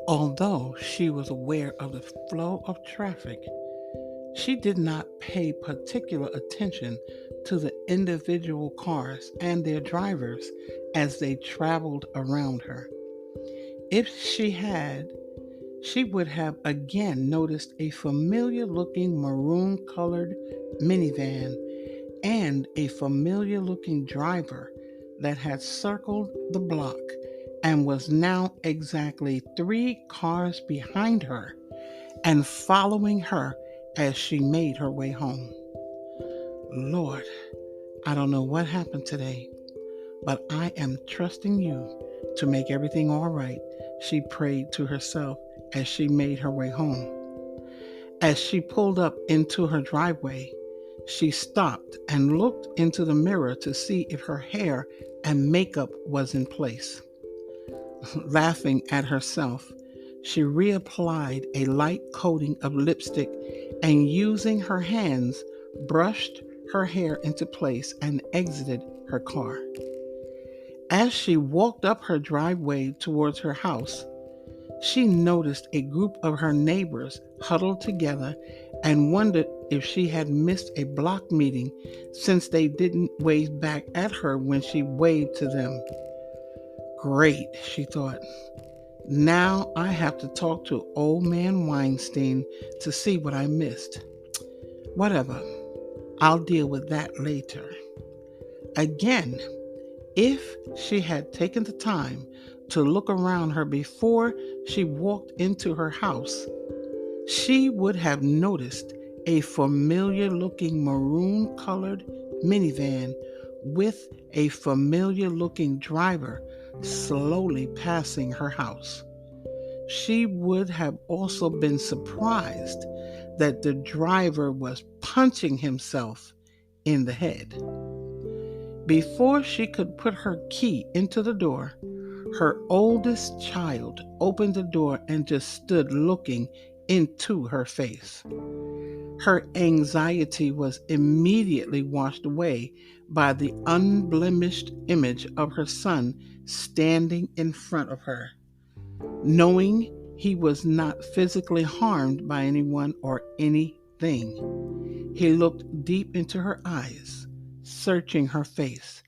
Although she was aware of the flow of traffic, she did not pay particular attention to the individual cars and their drivers as they traveled around her. If she had, she would have again noticed a familiar looking maroon colored minivan and a familiar looking driver that had circled the block and was now exactly 3 cars behind her and following her as she made her way home. Lord, I don't know what happened today, but I am trusting you to make everything all right, she prayed to herself as she made her way home. As she pulled up into her driveway, she stopped and looked into the mirror to see if her hair and makeup was in place. Laughing at herself, she reapplied a light coating of lipstick and using her hands brushed her hair into place and exited her car. As she walked up her driveway towards her house, she noticed a group of her neighbors huddled together and wondered if she had missed a block meeting since they didn't wave back at her when she waved to them. Great, she thought. Now I have to talk to old man Weinstein to see what I missed. Whatever, I'll deal with that later. Again, if she had taken the time to look around her before she walked into her house, she would have noticed a familiar looking maroon colored minivan with a familiar looking driver slowly passing her house. She would have also been surprised that the driver was punching himself in the head. Before she could put her key into the door, her oldest child opened the door and just stood looking into her face. Her anxiety was immediately washed away by the unblemished image of her son standing in front of her. Knowing he was not physically harmed by anyone or anything, he looked deep into her eyes, searching her face,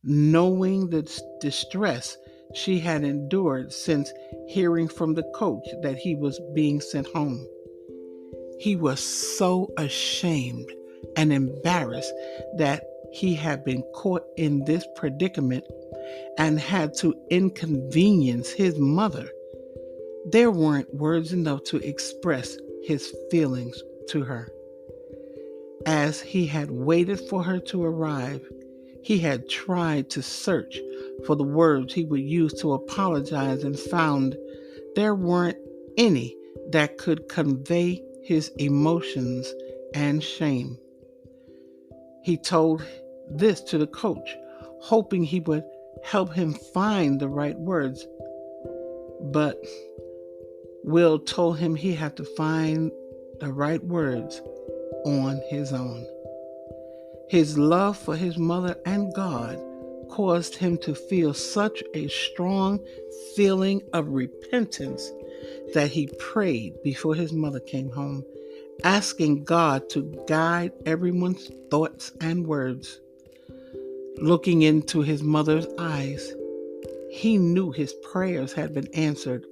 knowing the distress she had endured since hearing from the coach that he was being sent home. He was so ashamed and embarrassed that he had been caught in this predicament and had to inconvenience his mother. There weren't words enough to express his feelings to her. As he had waited for her to arrive, he had tried to search for the words he would use to apologize and found there weren't any that could convey his emotions and shame. He told this to the coach, hoping he would help him find the right words, but Will told him he had to find the right words on his own. His love for his mother and God caused him to feel such a strong feeling of repentance that he prayed before his mother came home, asking God to guide everyone's thoughts and words. Looking into his mother's eyes, he knew his prayers had been answered,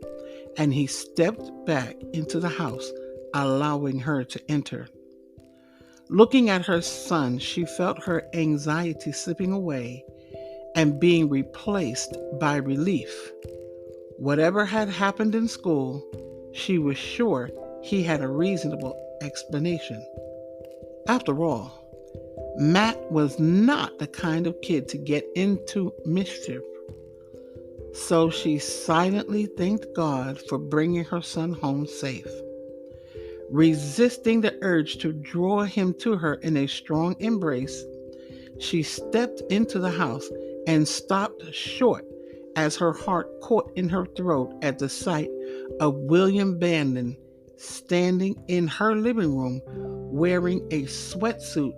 and he stepped back into the house, allowing her to enter. Looking at her son, she felt her anxiety slipping away and being replaced by relief. Whatever had happened in school, she was sure he had a reasonable explanation. After all, Matt was not the kind of kid to get into mischief. So she silently thanked God for bringing her son home safe. Resisting the urge to draw him to her in a strong embrace, she stepped into the house and stopped short as her heart caught in her throat at the sight of William Bandon standing in her living room wearing a sweatsuit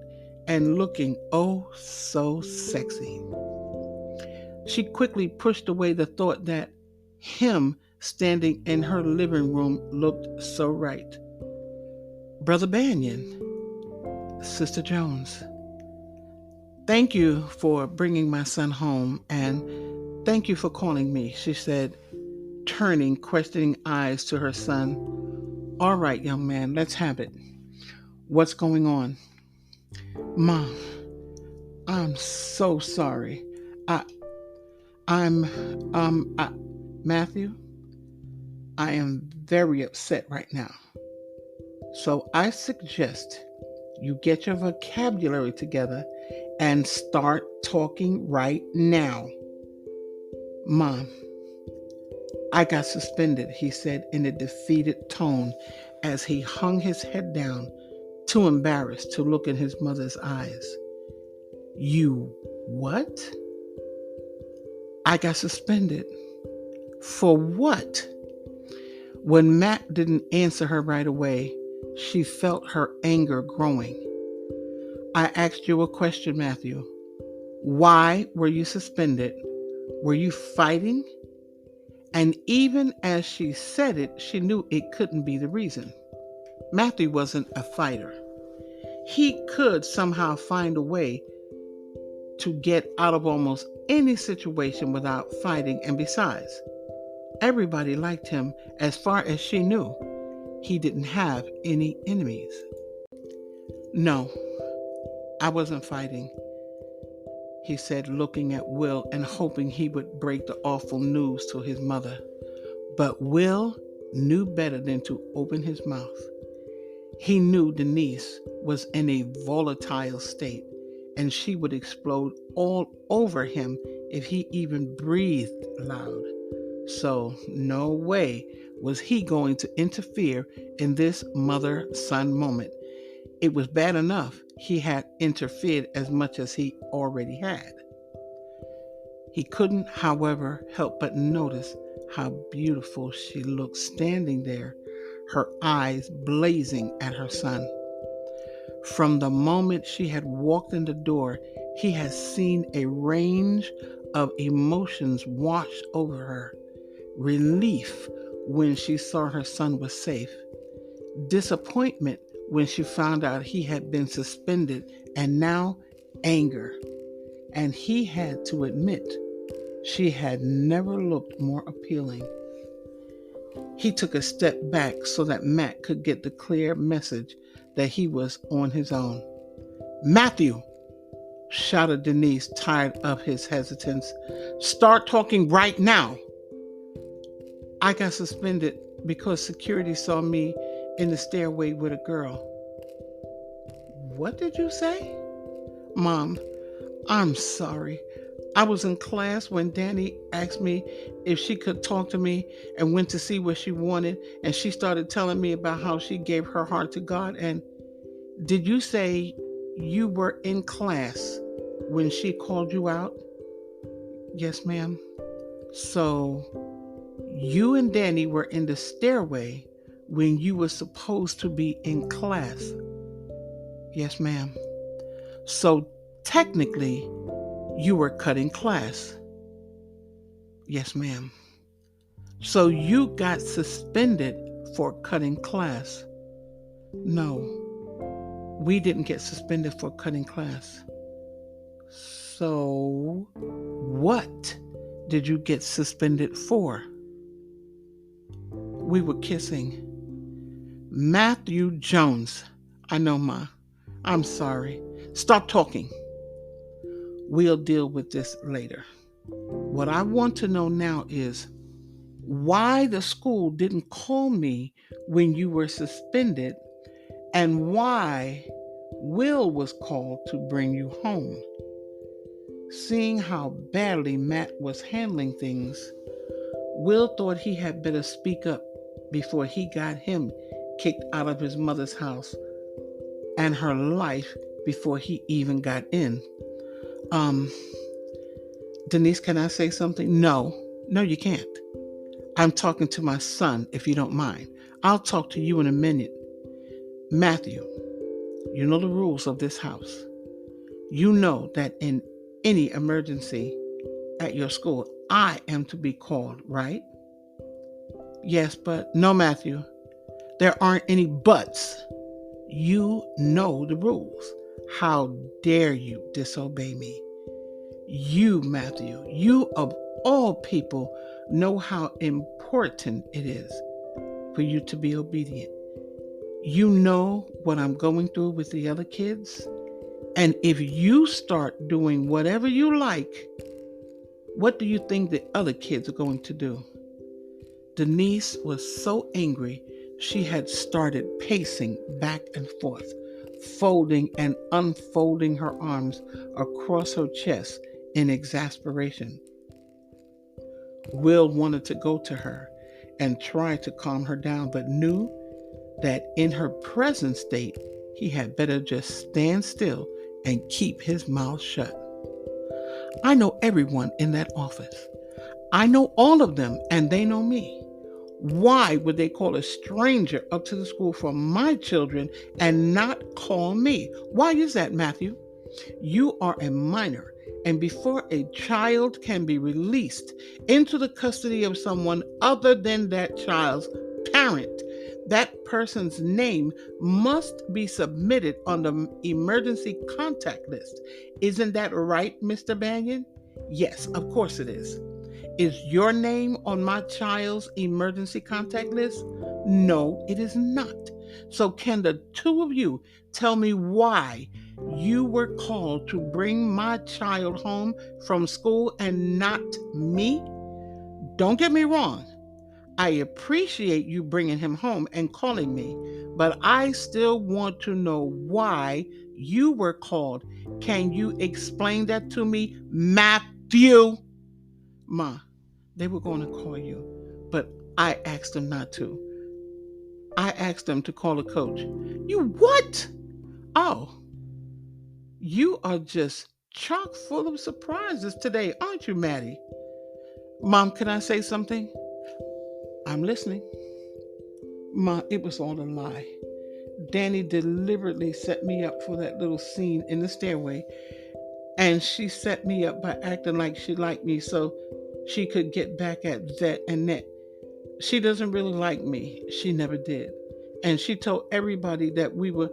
and looking oh so sexy. She quickly pushed away the thought that him standing in her living room looked so right. Brother Banyan, Sister Jones, thank you for bringing my son home, and thank you for calling me, she said, turning questioning eyes to her son. All right, young man, let's have it. What's going on? Mom, I'm so sorry. I, I'm, Matthew, I am very upset right now. So I suggest you get your vocabulary together and start talking right now. Mom, I got suspended, he said in a defeated tone as he hung his head down, too embarrassed to look in his mother's eyes. You what? I got suspended. For what? When Matt didn't answer her right away, she felt her anger growing. I asked you a question, Matthew. Why were you suspended? Were you fighting? And even as she said it, she knew it couldn't be the reason. Matthew wasn't a fighter. He could somehow find a way to get out of almost any situation without fighting, and besides, everybody liked him as far as she knew. He didn't have any enemies. No, I wasn't fighting, he said, looking at Will and hoping he would break the awful news to his mother. But Will knew better than to open his mouth. He knew Denise was in a volatile state, and she would explode all over him if he even breathed loud. So no way was he going to interfere in this mother-son moment. It was bad enough he had interfered as much as he already had. He couldn't, however, help but notice how beautiful she looked standing there, her eyes blazing at her son. From the moment she had walked in the door, he had seen a range of emotions wash over her. Relief when she saw her son was safe. Disappointment when she found out he had been suspended, and now anger. And he had to admit she had never looked more appealing. He took a step back so that Matt could get the clear message that he was on his own. Matthew, shouted Denise, tired of his hesitance, start talking right now. I got suspended because security saw me in the stairway with a girl. What did you say? Mom, I'm sorry. I was in class when Danny asked me if she could talk to me and went to see what she wanted, and she started telling me about how she gave her heart to God. And did you say you were in class when she called you out? Yes, ma'am. So you and Danny were in the stairway when you were supposed to be in class? Yes, ma'am. So technically, you were cutting class? Yes, ma'am. So you got suspended for cutting class? No, we didn't get suspended for cutting class. So what did you get suspended for? We were kissing. Matthew Jones. I know, Ma. I'm sorry. Stop talking. We'll deal with this later. What I want to know now is why the school didn't call me when you were suspended, and why Will was called to bring you home. Seeing how badly Matt was handling things, Will thought he had better speak up before he got him kicked out of his mother's house and her life before he even got in. Denise, can I say something? No, you can't. I'm talking to my son, if you don't mind. I'll talk to you in a minute. Matthew, you know the rules of this house. You know that in any emergency at your school, I am to be called, right? Yes, but no, Matthew. There aren't any buts. You know the rules. How dare you disobey me? You, Matthew, you of all people know how important it is for you to be obedient. You know what I'm going through with the other kids. And if you start doing whatever you like, what do you think the other kids are going to do? Denise was so angry, she had started pacing back and forth, folding and unfolding her arms across her chest in exasperation. Will wanted to go to her and try to calm her down, but knew that in her present state, he had better just stand still and keep his mouth shut. I know everyone in that office. I know all of them, and they know me. Why would they call a stranger up to the school for my children and not call me? Why is that, Matthew? You are a minor, and before a child can be released into the custody of someone other than that child's parent, that person's name must be submitted on the emergency contact list. Isn't that right, Mr. Banyan? Yes, of course it is. Is your name on my child's emergency contact list? No, it is not. So, can the two of you tell me why you were called to bring my child home from school and not me? Don't get me wrong. I appreciate you bringing him home and calling me, but I still want to know why you were called. Can you explain that to me, Matthew? Ma, they were going to call you, but I asked them not to. I asked them to call a coach. You what? Oh, you are just chock full of surprises today, aren't you, Maddie? Mom, can I say something? I'm listening. Ma, it was all a lie. Danny deliberately set me up for that little scene in the stairway, and she set me up by acting like she liked me so she could get back at Vet and Net. She doesn't really like me. She never did. And she told everybody that we were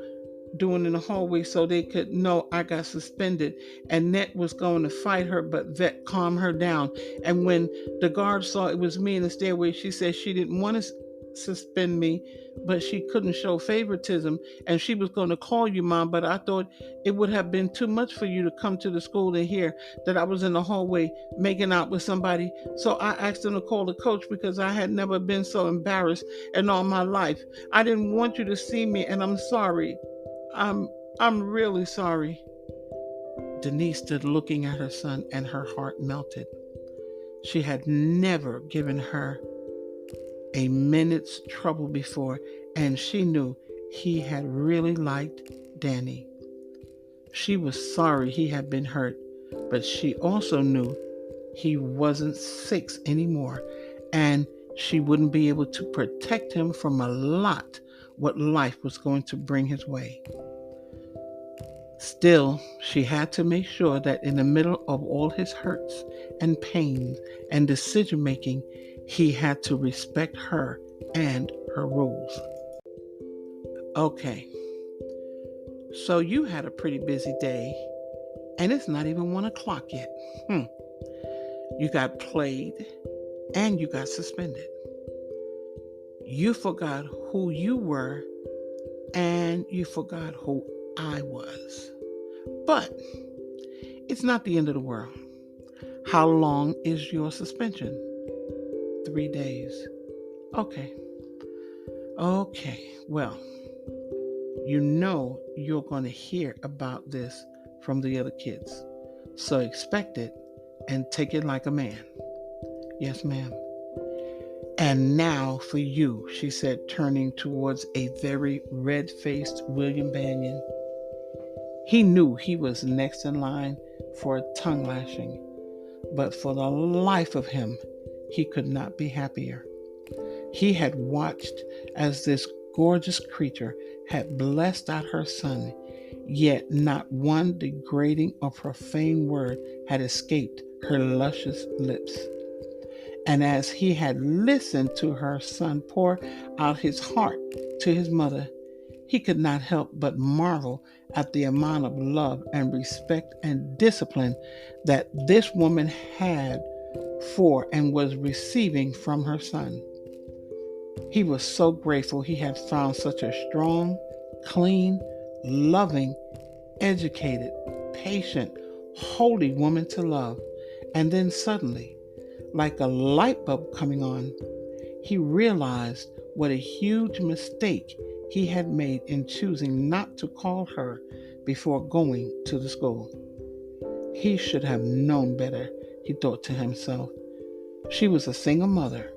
doing in the hallway so they could know I got suspended. And Net was going to fight her, but Vet calmed her down. And when the guard saw it was me in the stairway, she said she didn't want to suspend me, but she couldn't show favoritism. And she was going to call you, Mom, but I thought it would have been too much for you to come to the school and hear that I was in the hallway making out with somebody. So I asked them to call the coach because I had never been so embarrassed in all my life. I didn't want you to see me, and I'm sorry. I'm I'm really sorry. Denise stood looking at her son and her heart melted. She had never given her a minute's trouble before, and she knew he had really liked Danny. She was sorry he had been hurt, but she also knew he wasn't 6 anymore, and she wouldn't be able to protect him from a lot what life was going to bring his way. Still, she had to make sure that in the middle of all his hurts and pains and decision making, he had to respect her and her rules. Okay, so you had a pretty busy day, and it's not even 1 o'clock yet. You got played and you got suspended. You forgot who you were and you forgot who I was. But it's not the end of the world. How long is your suspension? 3 days. Okay. Well, you know you're going to hear about this from the other kids. So expect it and take it like a man. Yes, ma'am. And now for you, she said, turning towards a very red-faced William Banyan. He knew he was next in line for a tongue lashing, but for the life of him, he could not be happier. He had watched as this gorgeous creature had blessed out her son, yet not one degrading or profane word had escaped her luscious lips. And as he had listened to her son pour out his heart to his mother, he could not help but marvel at the amount of love and respect and discipline that this woman had for and was receiving from her son. He was so grateful he had found such a strong, clean, loving, educated, patient, holy woman to love. And then suddenly, like a light bulb coming on, he realized what a huge mistake he had made in choosing not to call her before going to the school. He should have known better, he thought to himself. She was a single mother,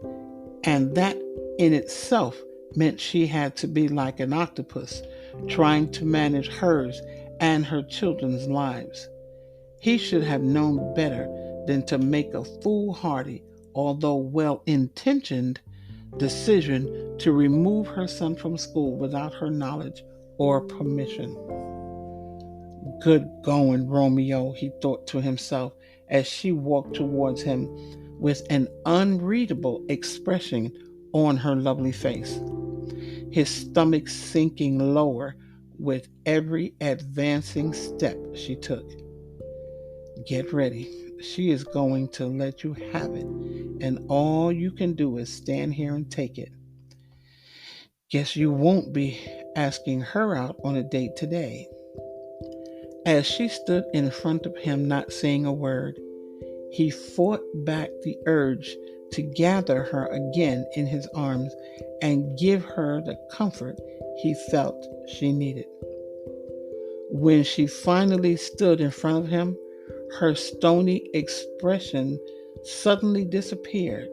and that in itself meant she had to be like an octopus, trying to manage hers and her children's lives. He should have known better than to make a foolhardy, although well intentioned, decision to remove her son from school without her knowledge or permission. Good going, Romeo, he thought to himself as she walked towards him with an unreadable expression on her lovely face, his stomach sinking lower with every advancing step she took. Get ready. She is going to let you have it, and all you can do is stand here and take it. Guess you won't be asking her out on a date today. As she stood in front of him, not saying a word, he fought back the urge to gather her again in his arms and give her the comfort he felt she needed. When she finally stood in front of him, her stony expression suddenly disappeared,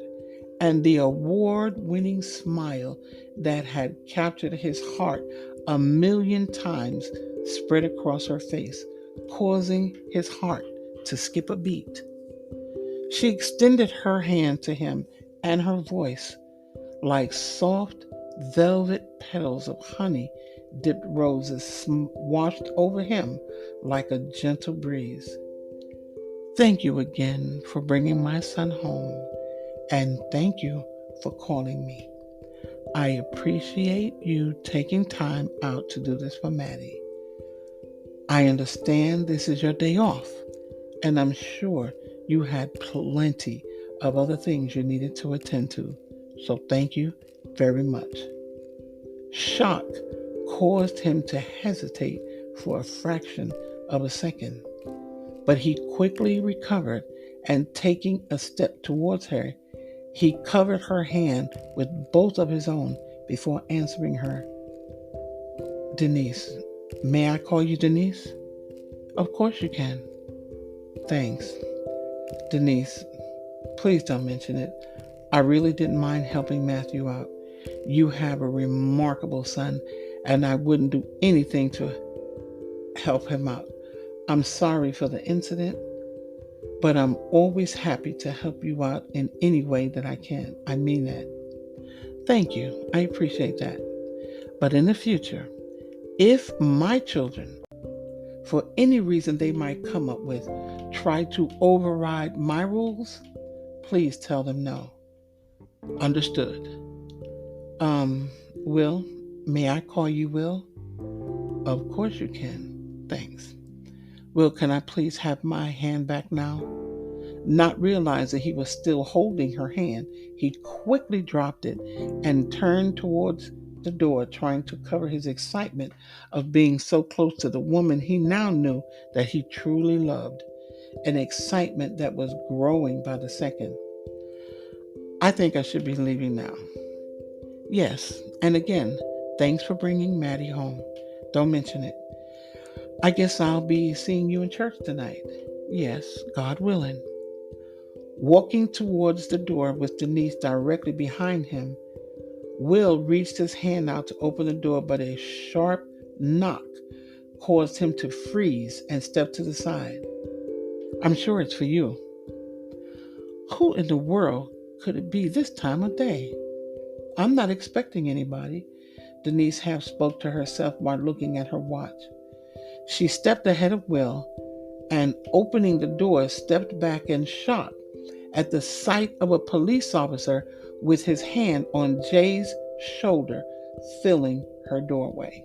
and the award winning smile that had captured his heart a million times spread across her face, causing his heart to skip a beat. She extended her hand to him, and her voice, like soft velvet petals of honey dipped roses, washed over him like a gentle breeze. Thank you again for bringing my son home, and thank you for calling me. I appreciate you taking time out to do this for Maddie. I understand this is your day off, and I'm sure you had plenty of other things you needed to attend to, so thank you very much. Shock caused him to hesitate for a fraction of a second, but he quickly recovered, and taking a step towards her, he covered her hand with both of his own before answering her. Denise, may I call you Denise? Of course you can. Thanks. Denise, please don't mention it. I really didn't mind helping Matthew out. You have a remarkable son, and I wouldn't do anything to help him out. I'm sorry for the incident, but I'm always happy to help you out in any way that I can. I mean that. Thank you. I appreciate that. But in the future, if my children, for any reason they might come up with, try to override my rules, please tell them no. Understood. Will, may I call you Will? Of course you can. Thanks. Will, can I please have my hand back now? Not realizing he was still holding her hand, he quickly dropped it and turned towards the door, trying to cover his excitement of being so close to the woman he now knew that he truly loved, an excitement that was growing by the second. I think I should be leaving now. Yes, and again, thanks for bringing Maddie home. Don't mention it. I guess I'll be seeing you in church tonight. Yes, God willing. Walking towards the door with Denise directly behind him, Will reached his hand out to open the door, but a sharp knock caused him to freeze and step to the side. I'm sure it's for you. Who in the world could it be this time of day? I'm not expecting anybody, Denise half spoke to herself while looking at her watch. She stepped ahead of Will and, opening the door, stepped back in shock at the sight of a police officer with his hand on Jay's shoulder, filling her doorway.